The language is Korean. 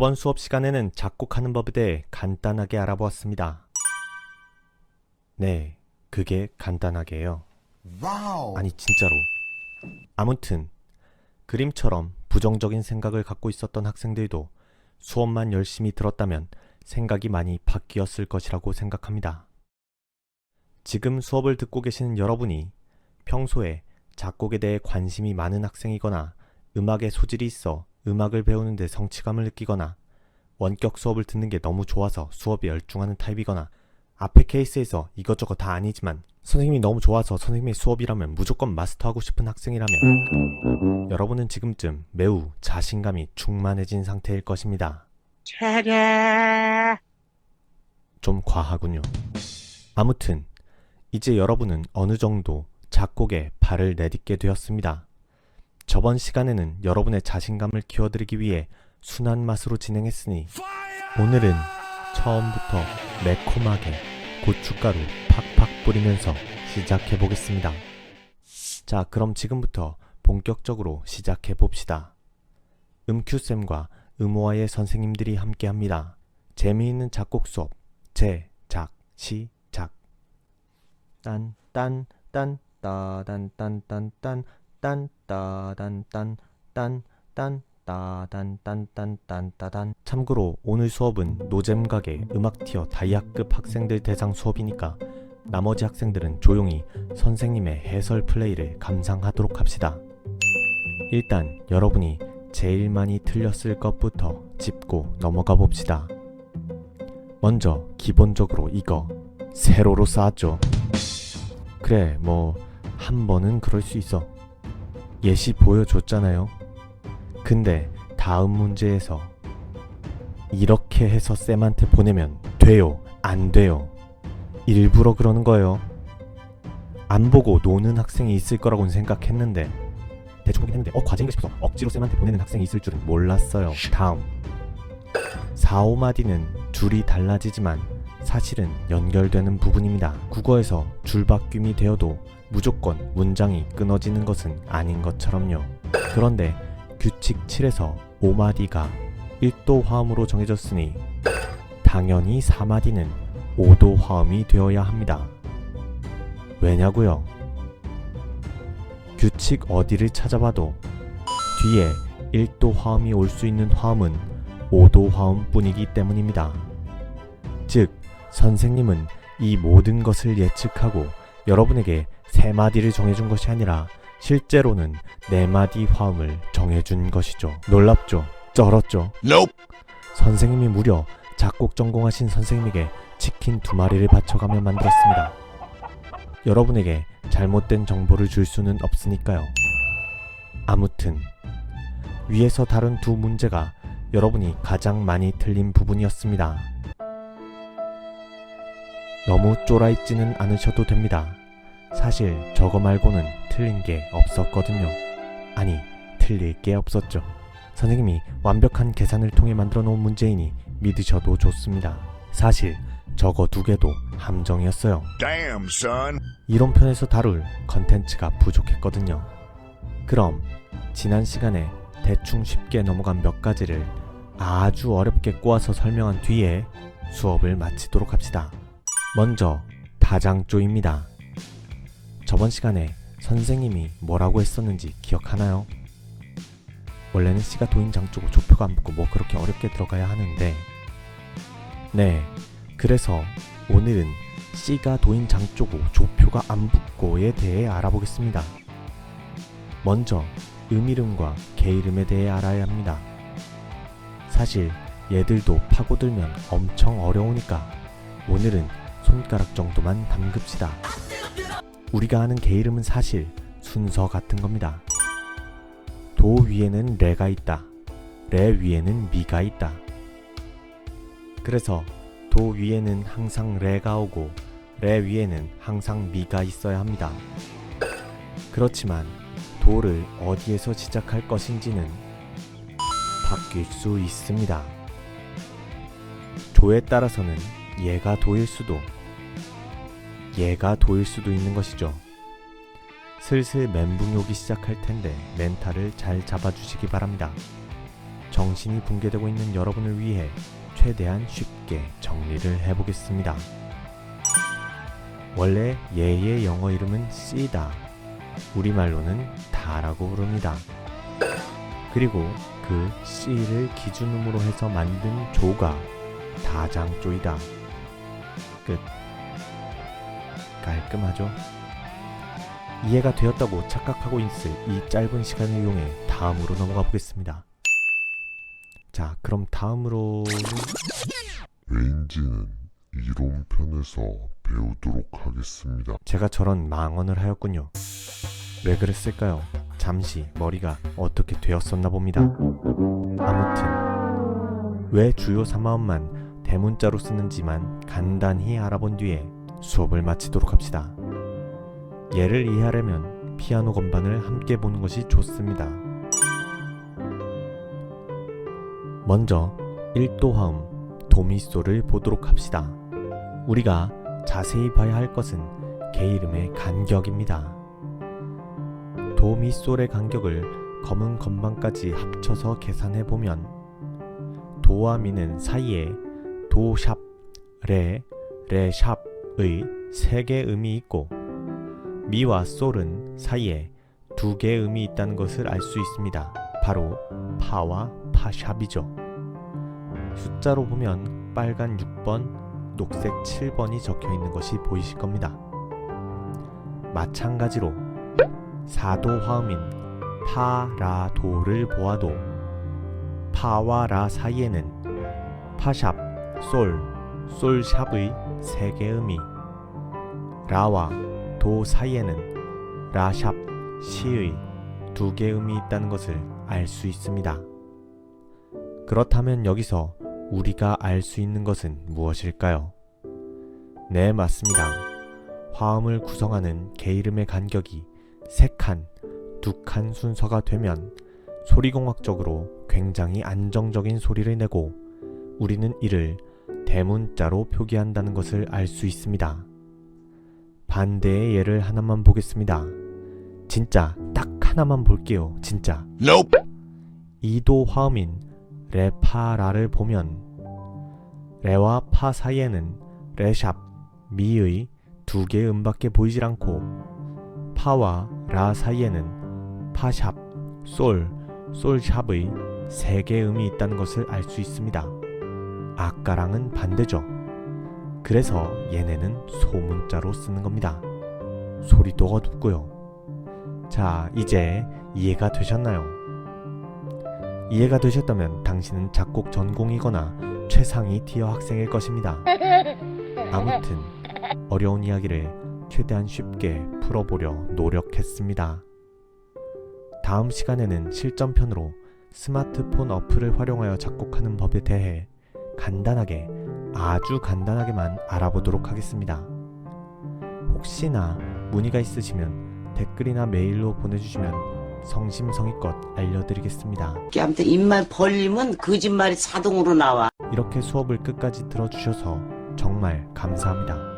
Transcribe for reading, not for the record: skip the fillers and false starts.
저번 수업 시간에는 작곡하는 법에 대해 간단하게 알아보았습니다. 네, 그게 간단하게요. 와우. 아니 진짜로. 아무튼 그림처럼 부정적인 생각을 갖고 있었던 학생들도 수업만 열심히 들었다면 생각이 많이 바뀌었을 것이라고 생각합니다. 지금 수업을 듣고 계시는 여러분이 평소에 작곡에 대해 관심이 많은 학생이거나 음악에 소질이 있어 음악을 배우는 데 성취감을 느끼거나 원격 수업을 듣는 게 너무 좋아서 수업에 열중하는 타입이거나 앞의 케이스에서 이것저것 다 아니지만 선생님이 너무 좋아서 선생님의 수업이라면 무조건 마스터하고 싶은 학생이라면 여러분은 지금쯤 매우 자신감이 충만해진 상태일 것입니다. 좀 과하군요. 아무튼 이제 여러분은 어느 정도 작곡에 발을 내딛게 되었습니다. 저번 시간에는 여러분의 자신감을 키워드리기 위해 순한 맛으로 진행했으니 오늘은 처음부터 매콤하게 고춧가루 팍팍 뿌리면서 시작해 보겠습니다. 자, 그럼 지금부터 본격적으로 시작해 봅시다. 음큐쌤과 음오아의 선생님들이 함께합니다. 재미있는 작곡 수업 제작 시작. 딴딴딴 따단딴딴딴 딴따단딴딴딴 참고로 오늘 수업은 노잼각의 음악티어 다이아급 학생들 대상 수업이니까 나머지 학생들은 조용히 선생님의 해설 플레이를 감상하도록 합시다. 일단 여러분이 제일 많이 틀렸을 것부터 짚고 넘어가 봅시다. 먼저 기본적으로 이거 세로로 쌓았죠. 그래, 뭐 한 번은 그럴 수 있어. 예시 보여줬잖아요. 근데 다음 문제에서 이렇게 해서 쌤한테 보내면 돼요? 안 돼요? 일부러 그러는 거예요. 안 보고 노는 학생이 있을 거라고는 생각했는데 대충 보긴 했는데 과제인가 싶어서 억지로 쌤한테 보내는 학생이 있을 줄은 몰랐어요. 다음 4, 5마디는 줄이 달라지지만 사실은 연결되는 부분입니다. 국어에서 줄바뀜이 되어도 무조건 문장이 끊어지는 것은 아닌 것처럼요. 그런데 규칙 7에서 5마디가 1도 화음으로 정해졌으니 당연히 4마디는 5도 화음이 되어야 합니다. 왜냐고요? 규칙 어디를 찾아봐도 뒤에 1도 화음이 올 수 있는 화음은 5도 화음뿐이기 때문입니다. 즉, 선생님은 이 모든 것을 예측하고 여러분에게 3마디를 정해준 것이 아니라 실제로는 4마디 화음을 정해준 것이죠. 놀랍죠? 쩔었죠? Nope. 선생님이 무려 작곡 전공하신 선생님에게 치킨 2마리를 바쳐가며 만들었습니다. 여러분에게 잘못된 정보를 줄 수는 없으니까요. 아무튼 위에서 다룬 두 문제가 여러분이 가장 많이 틀린 부분이었습니다. 너무 쫄아있지는 않으셔도 됩니다. 사실 저거 말고는 틀린 게 없었거든요. 아니, 틀릴 게 없었죠. 선생님이 완벽한 계산을 통해 만들어 놓은 문제이니 믿으셔도 좋습니다. 사실 저거 2개도 함정이었어요. Damn, son. 이론편에서 다룰 컨텐츠가 부족했거든요. 그럼 지난 시간에 대충 쉽게 넘어간 몇 가지를 아주 어렵게 꼬아서 설명한 뒤에 수업을 마치도록 합시다. 먼저 다장조입니다. 저번 시간에 선생님이 뭐라고 했었는지 기억하나요? 원래는 C가 도인 장조고 조표가 안 붙고 뭐 그렇게 어렵게 들어가야 하는데 네, 그래서 오늘은 C가 도인 장조고 조표가 안 붙고에 대해 알아보겠습니다. 먼저 음이름과 개이름에 대해 알아야 합니다. 사실 얘들도 파고들면 엄청 어려우니까 오늘은 손가락 정도만 담급시다. 우리가 아는 개이름은 사실 순서 같은 겁니다. 도 위에는 레가 있다. 레 위에는 미가 있다. 그래서 도 위에는 항상 레가 오고 레 위에는 항상 미가 있어야 합니다. 그렇지만 도를 어디에서 시작할 것인지는 바뀔 수 있습니다. 조에 따라서는 얘가 도일 수도 얘가 도일 수도 있는 것이죠. 슬슬 멘붕이 오기 시작할 텐데 멘탈을 잘 잡아주시기 바랍니다. 정신이 붕괴되고 있는 여러분을 위해 최대한 쉽게 정리를 해보겠습니다. 원래 얘의 영어 이름은 C다. 우리말로는 다라고 부릅니다. 그리고 그 C를 기준음으로 해서 만든 조가 다장조이다. 끝. 깔끔하죠? 이해가 되었다고 착각하고 있을 이 짧은 시간을 이용해 다음으로 넘어가 보겠습니다. 자, 그럼 다음으로는 왠지는 이론편에서 배우도록 하겠습니다. 제가 저런 망언을 하였군요. 왜 그랬을까요? 잠시 머리가 어떻게 되었었나 봅니다. 아무튼 왜 주요 3화음만 대문자로 쓰는지만 간단히 알아본 뒤에 수업을 마치도록 합시다. 얘를 이해하려면 피아노 건반을 함께 보는 것이 좋습니다. 먼저 1도 화음 도미소를 보도록 합시다. 우리가 자세히 봐야 할 것은 개 이름의 간격입니다. 도미솔의 간격을 검은 건반까지 합쳐서 계산해 보면 도와 미는 사이에 도샵, 레샵의 3개의 음이 있고 미와 솔은 사이에 2개의 음이 있다는 것을 알 수 있습니다. 바로 파와 파샵이죠. 숫자로 보면 빨간 6번, 녹색 7번이 적혀 있는 것이 보이실 겁니다. 마찬가지로 4도 화음인 파, 라, 도를 보아도 파와 라 사이에는 파샵, 솔, 솔샵의 3개의 음이, 라와 도 사이에는 라샵, 시의 2개의 음이 있다는 것을 알 수 있습니다. 그렇다면 여기서 우리가 알 수 있는 것은 무엇일까요? 네, 맞습니다. 화음을 구성하는 개 이름의 간격이 3칸, 2칸 순서가 되면 소리공학적으로 굉장히 안정적인 소리를 내고 우리는 이를 대문자로 표기한다는 것을 알 수 있습니다. 반대의 예를 하나만 보겠습니다. 진짜 딱 하나만 볼게요. 진짜. Nope. 2도 화음인 레파라를 보면 레와 파 사이에는 레샵, 미의 2개의 음밖에 보이질 않고 파와 라 사이에는 파샵, 솔, 솔샵의 3개의 음이 있다는 것을 알 수 있습니다. 아까랑은 반대죠. 그래서 얘네는 소문자로 쓰는 겁니다. 소리도 어둡고요. 자, 이제 이해가 되셨나요? 이해가 되셨다면 당신은 작곡 전공이거나 최상위 티어 학생일 것입니다. 아무튼 어려운 이야기를 최대한 쉽게 풀어보려 노력했습니다. 다음 시간에는 실전편으로 스마트폰 어플을 활용하여 작곡하는 법에 대해 간단하게, 아주 간단하게만 알아보도록 하겠습니다. 혹시나 문의가 있으시면 댓글이나 메일로 보내주시면 성심성의껏 알려드리겠습니다. 아무튼 입만 벌리면 거짓말이 자동으로 나와. 이렇게 수업을 끝까지 들어주셔서 정말 감사합니다.